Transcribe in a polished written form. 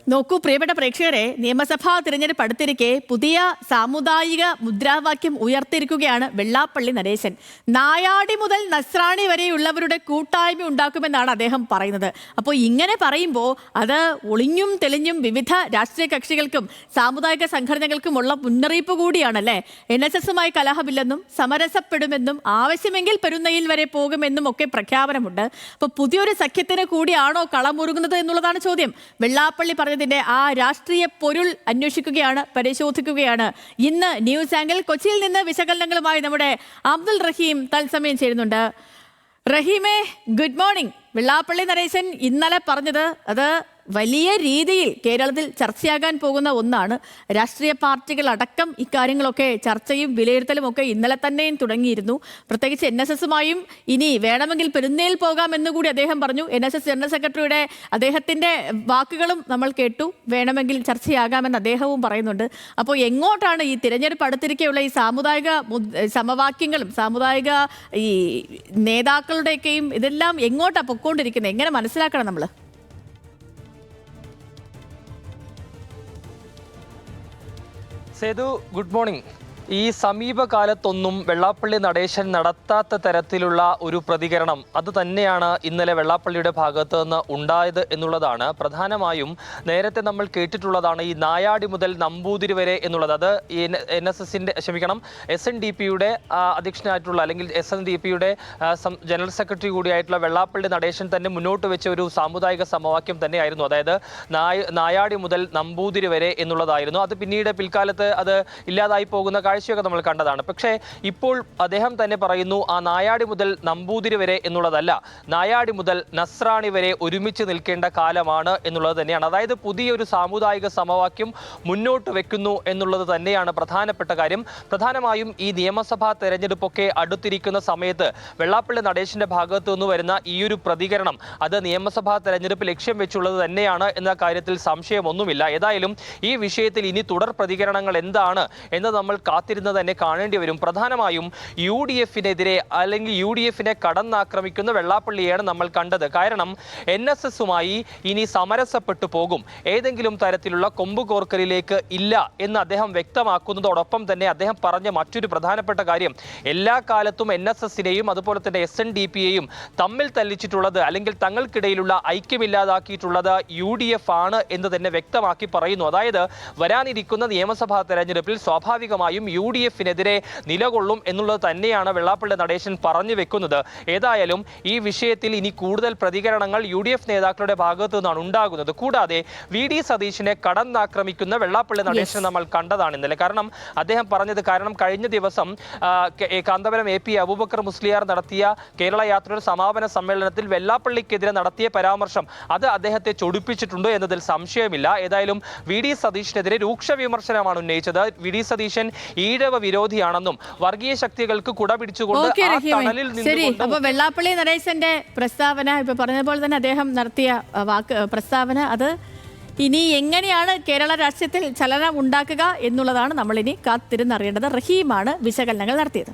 നോക്കൂ പ്രിയപ്പെട്ട പ്രേക്ഷകരെ, നിയമസഭാ തിരഞ്ഞെടുപ്പ് അടുത്തിരിക്കെ പുതിയ സാമുദായിക മുദ്രാവാക്യം ഉയർത്തിയിരിക്കുകയാണ് വെള്ളാപ്പള്ളി നടേശൻ. നായാടി മുതൽ നസ്രാണി വരെയുള്ളവരുടെ കൂട്ടായ്മ ഉണ്ടാക്കുമെന്നാണ് അദ്ദേഹം പറയുന്നത്. അപ്പോൾ ഇങ്ങനെ പറയുമ്പോൾ അത് ഒളിഞ്ഞും തെളിഞ്ഞും വിവിധ രാഷ്ട്രീയ കക്ഷികൾക്കും സാമുദായിക സംഘടനകൾക്കുമുള്ള മുന്നറിയിപ്പ് കൂടിയാണല്ലേ. NSSുമായി കലഹമില്ലെന്നും സമരസപ്പെടുമെന്നും ആവശ്യമെങ്കിൽ പെരുന്നയിൽ വരെ പോകുമെന്നും ഒക്കെ പ്രഖ്യാപനമുണ്ട്. അപ്പോൾ പുതിയൊരു സഖ്യത്തിന് കൂടിയാണോ കളമുറുകുന്നത് എന്നുള്ളതാണ് ചോദ്യം. വെള്ളാപ്പള്ളി പറഞ്ഞതിന്റെ ആ രാഷ്ട്രീയ പൊരുൾ അന്വേഷിക്കുകയാണ്, പരിശോധിക്കുകയാണ് ഇന്ന് ന്യൂസ് ആംഗിൾ. കൊച്ചിയിൽ നിന്ന് വിശകലനങ്ങളുമായി നമ്മുടെ അബ്ദുൾ റഹീം തത്സമയം ചേരുന്നുണ്ട്. റഹീമേ, ഗുഡ് മോർണിംഗ്. വെള്ളാപ്പള്ളി നടേശൻ ഇന്നലെ പറഞ്ഞത് അത് വലിയ രീതിയിൽ കേരളത്തിൽ ചർച്ചയാകാൻ പോകുന്ന ഒന്നാണ്. രാഷ്ട്രീയ പാർട്ടികൾ അടക്കം ഇക്കാര്യങ്ങളൊക്കെ ചർച്ചയും വിലയിരുത്തലും ഒക്കെ ഇന്നലെ തന്നെയും തുടങ്ങിയിരുന്നു. പ്രത്യേകിച്ച് NSSുമായും ഇനി വേണമെങ്കിൽ പെരുന്നേൽ പോകാമെന്ന് കൂടി അദ്ദേഹം പറഞ്ഞു. NSS ജനറൽ സെക്രട്ടറിയുടെ അദ്ദേഹത്തിന്റെ വാക്കുകളും നമ്മൾ കേട്ടു. വേണമെങ്കിൽ ചർച്ചയാകാമെന്ന് അദ്ദേഹവും പറയുന്നുണ്ട്. അപ്പോൾ എങ്ങോട്ടാണ് ഈ തിരഞ്ഞെടുപ്പ് അടുത്തിരിക്കെയുള്ള ഈ സാമുദായിക സമവാക്യങ്ങളും സാമുദായിക ഈ നേതാക്കളുടെയൊക്കെയും ഇതെല്ലാം എങ്ങോട്ടാണ് പൊക്കോണ്ടിരിക്കുന്നത്? എങ്ങനെ മനസ്സിലാക്കണം നമ്മൾ? Sethu, good morning. ഈ സമീപകാലത്തൊന്നും വെള്ളാപ്പള്ളി നടേശൻ നടത്താത്ത തരത്തിലുള്ള ഒരു പ്രതികരണം അത് തന്നെയാണ് ഇന്നലെ വെള്ളാപ്പള്ളിയുടെ ഭാഗത്ത് നിന്ന് ഉണ്ടായത് എന്നുള്ളതാണ്. പ്രധാനമായും നേരത്തെ നമ്മൾ കേട്ടിട്ടുള്ളതാണ് ഈ നായാടി മുതൽ നമ്പൂതിരി വരെ എന്നുള്ളത്. അത് NSSന്റെ SNDPയുടെ അധ്യക്ഷനായിട്ടുള്ള അല്ലെങ്കിൽ SNDPയുടെ ജനറൽ സെക്രട്ടറി കൂടിയായിട്ടുള്ള വെള്ളാപ്പള്ളി നടേശൻ തന്നെ മുന്നോട്ട് വെച്ച ഒരു സാമുദായിക സമവാക്യം തന്നെയായിരുന്നു. അതായത് നായാടി മുതൽ നമ്പൂതിരി വരെ എന്നുള്ളതായിരുന്നു. അത് പിന്നീട് പിൽക്കാലത്ത് അത് ഇല്ലാതായി പോകുന്ന കാഴ്ചയൊക്കെ നമ്മൾ കണ്ടതാണ്. പക്ഷേ ഇപ്പോൾ അദ്ദേഹം തന്നെ പറയുന്നു ആ നായാടി മുതൽ നമ്പൂതിരി വരെ എന്നുള്ളതല്ല, നായാടി മുതൽ നസ്രാണി വരെ ഒരുമിച്ച് നിൽക്കേണ്ട കാലമാണ് എന്നുള്ളത് തന്നെയാണ്. അതായത് പുതിയൊരു സാമുദായിക സമവാക്യം മുന്നോട്ട് വെക്കുന്നു എന്നുള്ളത് തന്നെയാണ് പ്രധാനപ്പെട്ട കാര്യം. പ്രധാനമായും ഈ നിയമസഭാ തെരഞ്ഞെടുപ്പൊക്കെ അടുത്തിരിക്കുന്ന സമയത്ത് വെള്ളാപ്പള്ളി നടേശന്റെ ഭാഗത്തു നിന്ന് വരുന്ന ഈ ഒരു പ്രതികരണം അത് നിയമസഭാ തെരഞ്ഞെടുപ്പ് ലക്ഷ്യം വെച്ചുള്ളത് തന്നെയാണ് എന്ന കാര്യത്തിൽ സംശയമൊന്നുമില്ല. ഏതായാലും ഈ വിഷയത്തിൽ ഇനി തുടർ പ്രതികരണങ്ങൾ എന്താണ് എന്ന് നമ്മൾ കാത്തിരുന്ന് തന്നെ കാണേണ്ടി വരും. പ്രധാനമായും UDFനെതിരെ അല്ലെങ്കിൽ UDFനെ കടന്നാക്രമിക്കുന്ന വെള്ളാപ്പള്ളിയാണ് നമ്മൾ കണ്ടത്. കാരണം NSSുമായി ഇനി സമരസപ്പെട്ടു പോകും, ഏതെങ്കിലും തരത്തിലുള്ള കൊമ്പുകോർക്കലിലേക്ക് ഇല്ല എന്ന് അദ്ദേഹം വ്യക്തമാക്കുന്നതോടൊപ്പം തന്നെ അദ്ദേഹം പറഞ്ഞ മറ്റൊരു പ്രധാനപ്പെട്ട കാര്യം, എല്ലാ കാലത്തും NSSനെയും അതുപോലെ തന്നെ SNDPയെയും തമ്മിൽ തല്ലിച്ചിട്ടുള്ളത് അല്ലെങ്കിൽ തങ്ങൾക്കിടയിലുള്ള ഐക്യമില്ലാതാക്കിയിട്ടുള്ളത് UDF ആണ് എന്ന് തന്നെ വ്യക്തമാക്കി പറയുന്നു. അതായത് വരാനിരിക്കുന്ന നിയമസഭാ തെരഞ്ഞെടുപ്പിൽ സ്വാഭാവികമായും UDFനെതിരെ നിലകൊള്ളും എന്നുള്ളത് തന്നെയാണ് വെള്ളാപ്പള്ളി നടേശൻ പറഞ്ഞു വെക്കുന്നത്. ഏതായാലും ഈ വിഷയത്തിൽ ഇനി കൂടുതൽ പ്രതികരണങ്ങൾ UDF നേതാക്കളുടെ ഭാഗത്തു നിന്നാണ് ഉണ്ടാകുന്നത്. കൂടാതെ VD സതീശനെ കടന്നാക്രമിക്കുന്ന വെള്ളാപ്പള്ളി നടേശൻ നമ്മൾ കണ്ടതാണ് ഇന്നലെ. കാരണം അദ്ദേഹം പറഞ്ഞത്, കാരണം കഴിഞ്ഞ ദിവസം കാന്തപുരം AP അബൂബക്കർ മുസ്ലിയാർ നടത്തിയ കേരള യാത്രയുടെ സമാപന സമ്മേളനത്തിൽ വെള്ളാപ്പള്ളിക്കെതിരെ നടത്തിയ പരാമർശം അത് അദ്ദേഹത്തെ ചൊടിപ്പിച്ചിട്ടുണ്ട് എന്നതിൽ സംശയമില്ല. ഏതായാലും VD സതീശനെതിരെ രൂക്ഷ വിമർശനമാണ് ഉന്നയിച്ചത്. VD സതീശൻ ഈഴവ വിരോധിയാണെന്നും വർഗീയ ശക്തികൾക്ക് കുട പിടിച്ചുകൊണ്ട് അപ്പൊ വെള്ളാപ്പള്ളി നടേശന്റെ പ്രസ്താവന ഇപ്പൊ പറഞ്ഞതുപോലെ തന്നെ അദ്ദേഹം നടത്തിയ പ്രസ്താവന അത് ഇനി എങ്ങനെയാണ് കേരള രാഷ്ട്രീയത്തിൽ ചലനം ഉണ്ടാക്കുക എന്നുള്ളതാണ് നമ്മളിനി കാത്തിരുന്നറിയേണ്ടത്. റഹീമാണ് വിശകലനങ്ങൾ നടത്തിയത്.